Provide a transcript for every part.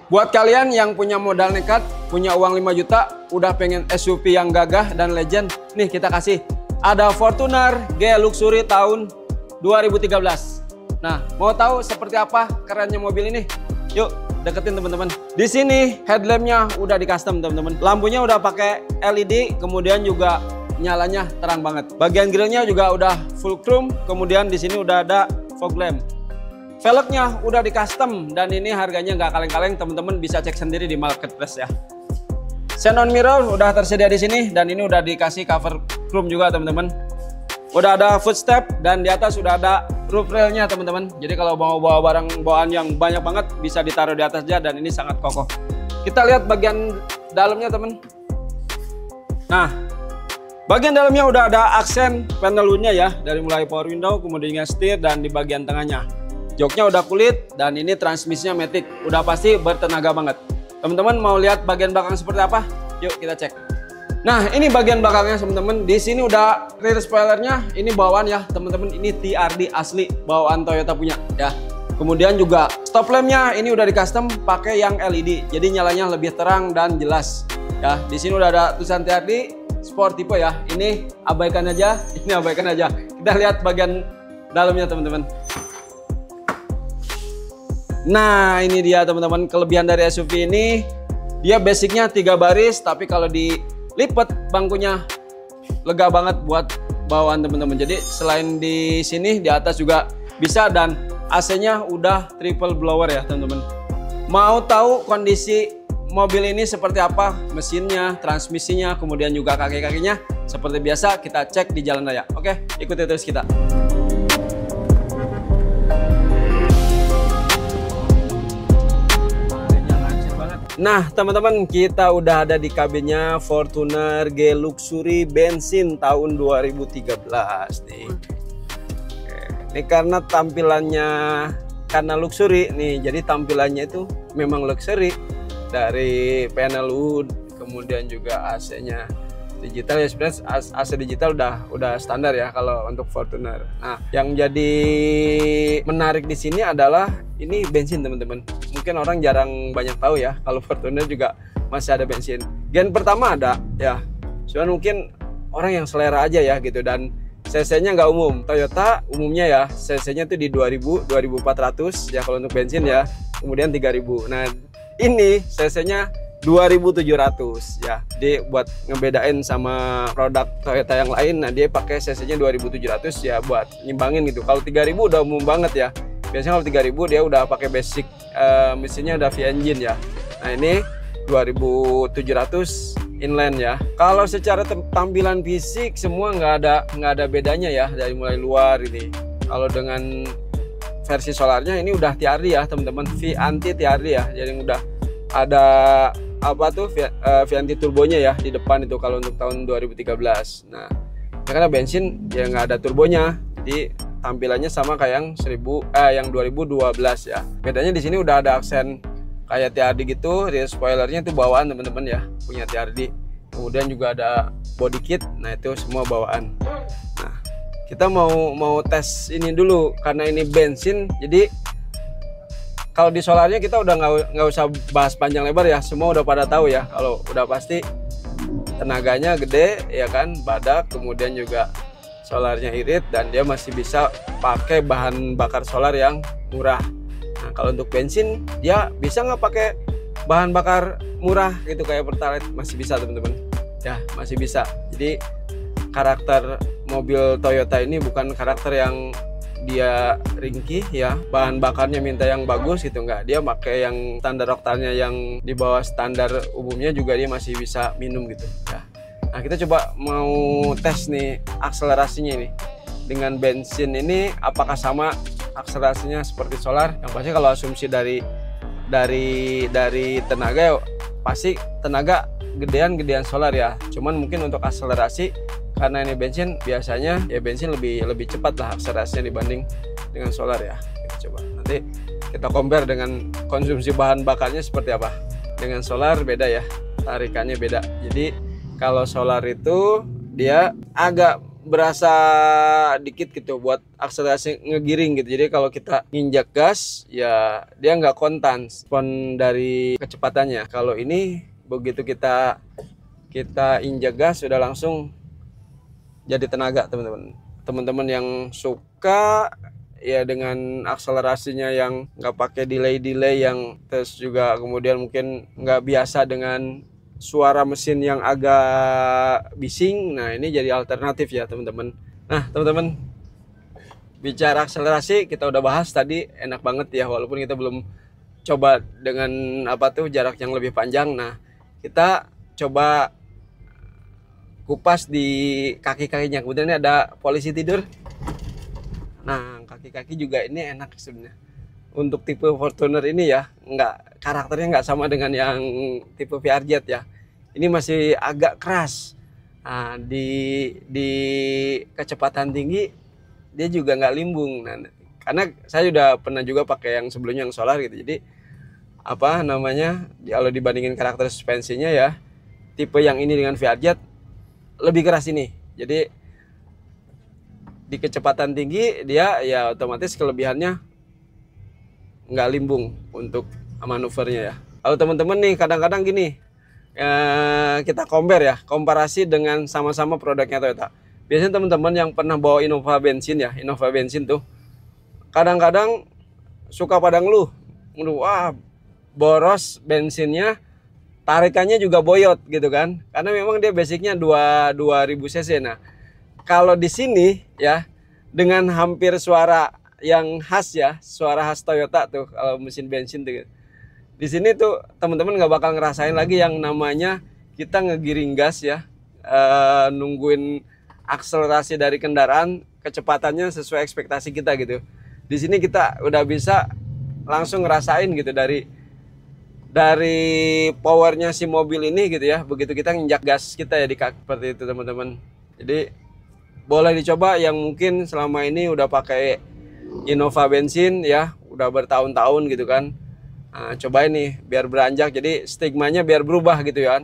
Buat kalian yang punya modal nekat, punya uang 5 juta, udah pengen SUV yang gagah dan legend, nih kita kasih. Ada Fortuner G Luxury tahun 2013. Nah, mau tahu seperti apa kerennya mobil ini? Yuk, deketin teman-teman. Di sini headlampnya udah di custom teman-teman. Lampunya udah pakai LED, kemudian juga nyalanya terang banget. Bagian grillnya juga udah full chrome, kemudian di sini udah ada fog lamp. Velgnya udah di custom dan ini harganya nggak kaleng-kaleng, teman-teman bisa cek sendiri di marketplace ya. Xenon mirror udah tersedia di sini dan ini udah dikasih cover chrome juga teman-teman. Udah ada footstep dan di atas udah ada roof railnya teman-teman. Jadi kalau mau bawa barang bawaan yang banyak banget bisa ditaruh di atasnya dan ini sangat kokoh. Kita lihat bagian dalamnya teman. Nah, bagian dalamnya udah ada aksen panel woodnya ya, dari mulai power window, kemudian setir dan di bagian tengahnya. Joknya udah kulit dan ini transmisinya matic, udah pasti bertenaga banget. Teman-teman mau lihat bagian belakang seperti apa? Yuk kita cek. Nah, ini bagian belakangnya teman-teman. Di sini udah rear spoilernya, ini bawaan ya teman-teman. Ini TRD asli bawaan Toyota punya ya. Kemudian juga stop lampnya ini udah di custom pakai yang LED, jadi nyalanya lebih terang dan jelas ya. Di sini udah ada tulisan TRD Sport tipe ya. Ini abaikan aja, ini abaikan aja. Kita lihat bagian dalamnya teman-teman. Nah, ini dia teman-teman kelebihan dari SUV ini. Dia basicnya 3 baris, tapi kalau dilipat bangkunya lega banget buat bawaan teman-teman. Jadi selain di sini, di atas juga bisa dan AC-nya udah triple blower ya teman-teman. Mau tahu kondisi mobil ini seperti apa? Mesinnya, transmisinya, kemudian juga kaki-kakinya. Seperti biasa kita cek di jalan raya. Oke, ikuti terus kita. Nah teman-teman, kita udah ada di kabinnya Fortuner G Luxury bensin tahun 2013 nih. Ini karena tampilannya karena luxury nih, jadi tampilannya itu memang luxury. Dari panel wood, kemudian juga AC-nya digital ya, sebenarnya AC digital udah standar ya kalau untuk Fortuner. Nah, yang jadi menarik di sini adalah ini bensin teman-teman. Mungkin orang jarang banyak tahu ya kalau Fortuner juga masih ada bensin. Gen pertama ada ya, cuman mungkin orang yang selera aja ya gitu, dan cc-nya nggak umum. Toyota umumnya ya cc-nya tuh di 2000, 2400 ya kalau untuk bensin ya, kemudian 3000. Nah ini cc-nya 2700 ya. Dia buat ngebedain sama produk Toyota yang lain, nah dia pakai cc-nya 2700 ya buat nyimbangin gitu. Kalau 3000 udah umum banget ya. Biasanya kalau 3000 dia udah pakai basic mesinnya udah V-engine ya. Nah ini 2700 inline ya. Kalau secara tampilan fisik semua nggak ada bedanya ya dari mulai luar ini. Kalau dengan versi solarnya ini udah TRD ya teman-teman, V anti TRD ya. Jadi udah ada apa tuh V anti turbonya ya di depan itu kalau untuk tahun 2013. Nah karena bensin ya nggak ada turbonya, jadi tampilannya sama kayak yang 2012 ya. Bedanya di sini udah ada aksen kayak TRD gitu, rear spoilernya itu bawaan teman-teman ya, punya TRD. Kemudian juga ada body kit, nah itu semua bawaan. Nah kita mau tes ini dulu karena ini bensin, jadi kalau di solarnya kita udah nggak usah bahas panjang lebar ya, semua udah pada tahu ya. Kalau udah pasti tenaganya gede ya kan, badak, kemudian juga solarnya irit dan dia masih bisa pakai bahan bakar solar yang murah. Nah kalau untuk bensin dia bisa nggak pakai bahan bakar murah gitu kayak Pertalite? Masih bisa teman-teman ya, masih bisa. Jadi karakter mobil Toyota ini bukan karakter yang dia ringkih ya, bahan bakarnya minta yang bagus gitu, enggak. Dia pakai yang standar oktannya yang di bawah standar umumnya juga dia masih bisa minum gitu ya. Nah kita coba mau tes nih akselerasinya ini dengan bensin ini, apakah sama akselerasinya seperti solar? Yang pasti kalau asumsi dari tenaga ya pasti tenaga gedean solar ya. Cuman mungkin untuk akselerasi karena ini bensin, biasanya ya bensin lebih cepat lah akselerasinya dibanding dengan solar ya. Kita coba nanti kita compare dengan konsumsi bahan bakarnya seperti apa. Dengan solar beda ya, tarikannya beda. Jadi kalau solar itu dia agak berasa dikit gitu buat akselerasi ngegiring gitu. Jadi kalau kita nginjak gas ya dia nggak kontan respon dari kecepatannya. Kalau ini begitu kita injak gas sudah langsung jadi tenaga, teman-teman. Teman-teman yang suka ya dengan akselerasinya yang nggak pakai delay yang terus juga kemudian mungkin nggak biasa dengan suara mesin yang agak bising, nah ini jadi alternatif ya teman-teman. Nah teman-teman, bicara akselerasi kita udah bahas tadi, enak banget ya walaupun kita belum coba dengan apa tuh jarak yang lebih panjang. Nah kita coba kupas di kaki-kakinya, kemudian ini ada polisi tidur. Nah kaki-kaki juga ini enak sebenarnya. Untuk tipe Fortuner ini ya, karakternya nggak sama dengan yang tipe VRZ ya. Ini masih agak keras. Nah, di kecepatan tinggi dia juga nggak limbung. Nah, karena saya udah pernah juga pakai yang sebelumnya yang solar gitu. Jadi apa namanya? Kalau dibandingin karakter suspensinya ya, tipe yang ini dengan VRZ lebih keras ini. Jadi di kecepatan tinggi dia ya otomatis kelebihannya nggak limbung untuk manuvernya ya. Kalau teman-teman nih kadang-kadang gini, kita compare ya, komparasi dengan sama-sama produknya Toyota. Biasanya teman-teman yang pernah bawa Innova bensin ya, Innova bensin tuh kadang-kadang suka pada ngeluh, wah boros bensinnya, tarikannya juga boyot gitu kan, karena memang dia basicnya 2000 cc. Nah kalau di sini ya dengan hampir suara yang khas ya, suara khas Toyota tuh kalau mesin bensin tuh. Di sini tuh teman-teman nggak bakal ngerasain lagi yang namanya kita ngegiring gas ya, nungguin akselerasi dari kendaraan kecepatannya sesuai ekspektasi kita gitu. Di sini kita udah bisa langsung ngerasain gitu dari powernya si mobil ini gitu ya. Begitu kita nginjak gas kita ya di kaki seperti itu teman-teman. Jadi boleh dicoba yang mungkin selama ini udah pakai Innova bensin ya, udah bertahun-tahun gitu kan. Nah, cobain nih biar beranjak, jadi stigmanya biar berubah gitu ya kan.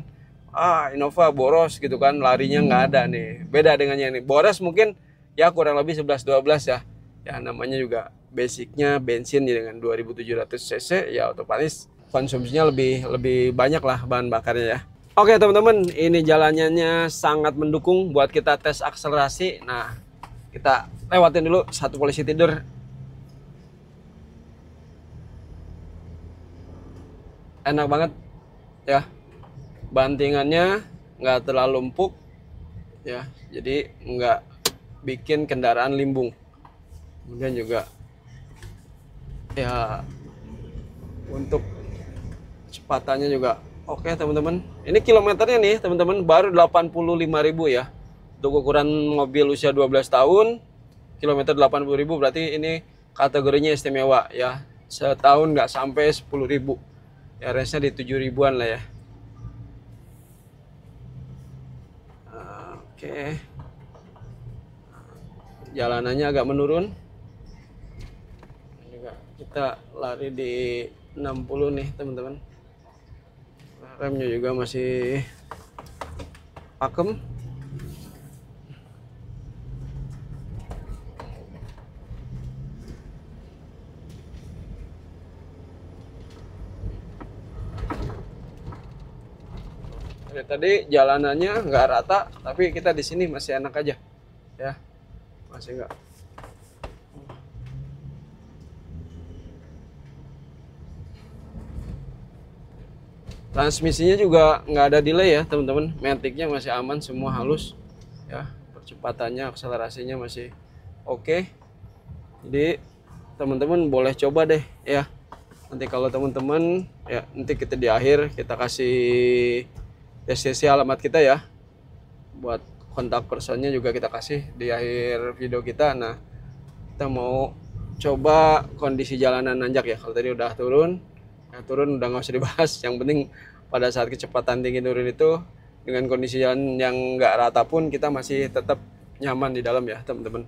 Innova boros gitu kan, larinya nggak ada nih. Beda dengan yang ini. Boros mungkin ya kurang lebih 11-12 ya. Ya namanya juga basicnya bensin ya, dengan 2700 cc ya otomatis konsumsinya lebih banyak lah bahan bakarnya ya. Oke teman-teman, ini jalanannya sangat mendukung buat kita tes akselerasi. Nah kita lewatin dulu satu polisi tidur. Enak banget ya, bantingannya nggak terlalu empuk ya, jadi nggak bikin kendaraan limbung. Kemudian juga ya untuk kecepatannya juga oke teman-teman. Ini kilometernya nih teman-teman baru 85.000 ya. Untuk ukuran mobil usia 12 tahun, kilometer 80.000 berarti ini kategorinya istimewa ya. Setahun nggak sampai 10.000. Ya range-nya di 7.000-an lah ya. Oke. Jalanannya agak menurun. Juga kita lari di 60 nih teman-teman. Remnya juga masih pakem. Dari tadi jalanannya nggak rata, tapi kita di sini masih enak aja, ya, masih nggak. Transmisinya juga nggak ada delay ya teman-teman, maticnya masih aman, semua halus, ya, percepatannya, akselerasinya masih oke. Jadi teman-teman boleh coba deh, ya. Nanti kalau teman-teman, ya, nanti kita di akhir kita kasih deskripsi alamat kita ya, buat kontak personnya juga kita kasih di akhir video kita. Nah kita mau coba kondisi jalanan nanjak ya. Kalau tadi udah turun, ya turun udah nggak usah dibahas. Yang penting pada saat kecepatan tinggi turun itu dengan kondisi jalan yang nggak rata pun kita masih tetap nyaman di dalam ya teman-teman.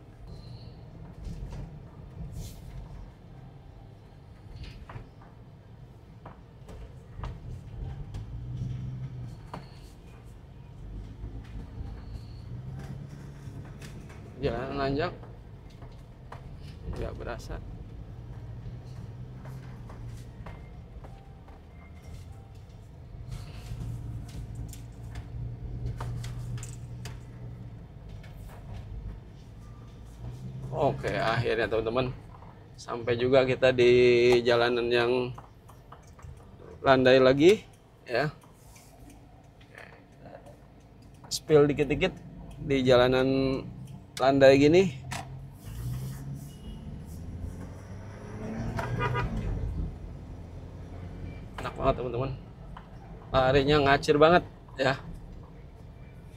Jalan nanjak nggak berasa. Oke, akhirnya teman-teman sampai juga kita di jalanan yang landai lagi ya. Spill dikit-dikit di jalanan landai gini. Enak banget teman-teman. Larinya ngacir banget ya.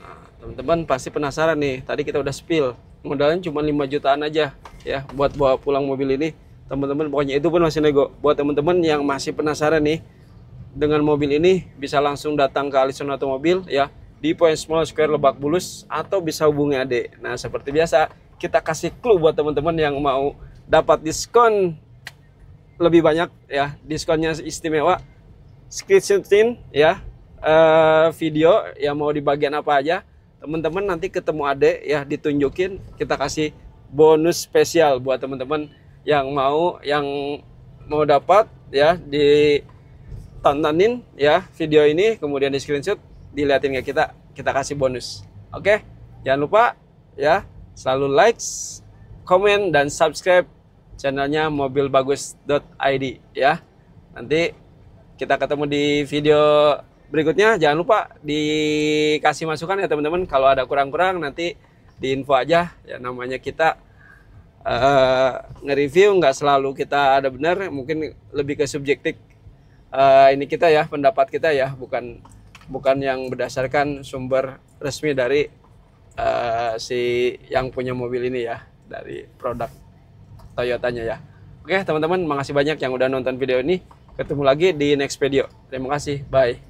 Nah, teman-teman pasti penasaran nih. Tadi kita udah spill. Modalnya cuma 5 jutaan aja ya buat bawa pulang mobil ini. Teman-teman pokoknya itu pun masih nego. Buat teman-teman yang masih penasaran nih dengan mobil ini, bisa langsung datang ke Allison Automobil ya di Point Small Square Lebak Bulus, atau bisa hubungi Ade. Nah, seperti biasa kita kasih clue buat teman-teman yang mau dapat diskon lebih banyak ya, diskonnya istimewa. Screenshotin ya video yang mau di bagian apa aja. Teman-teman nanti ketemu Ade ya, ditunjukin, kita kasih bonus spesial buat teman-teman yang mau dapat ya, ditontonin ya video ini, kemudian di screenshot, dilihatin ke kita kasih bonus. Oke, jangan lupa ya selalu like, komen, dan subscribe channelnya mobilbagus.id ya. Nanti kita ketemu di video berikutnya. Jangan lupa dikasih masukan ya teman-teman. Kalau ada kurang-kurang nanti diinfo aja ya, namanya kita nge-review, nggak selalu kita ada benar, mungkin lebih ke subjektif ini kita ya, pendapat kita ya, bukan yang berdasarkan sumber resmi dari si yang punya mobil ini ya, dari produk Toyotanya ya. Oke teman-teman, makasih banyak yang udah nonton video ini. Ketemu lagi di next video. Terima kasih, bye.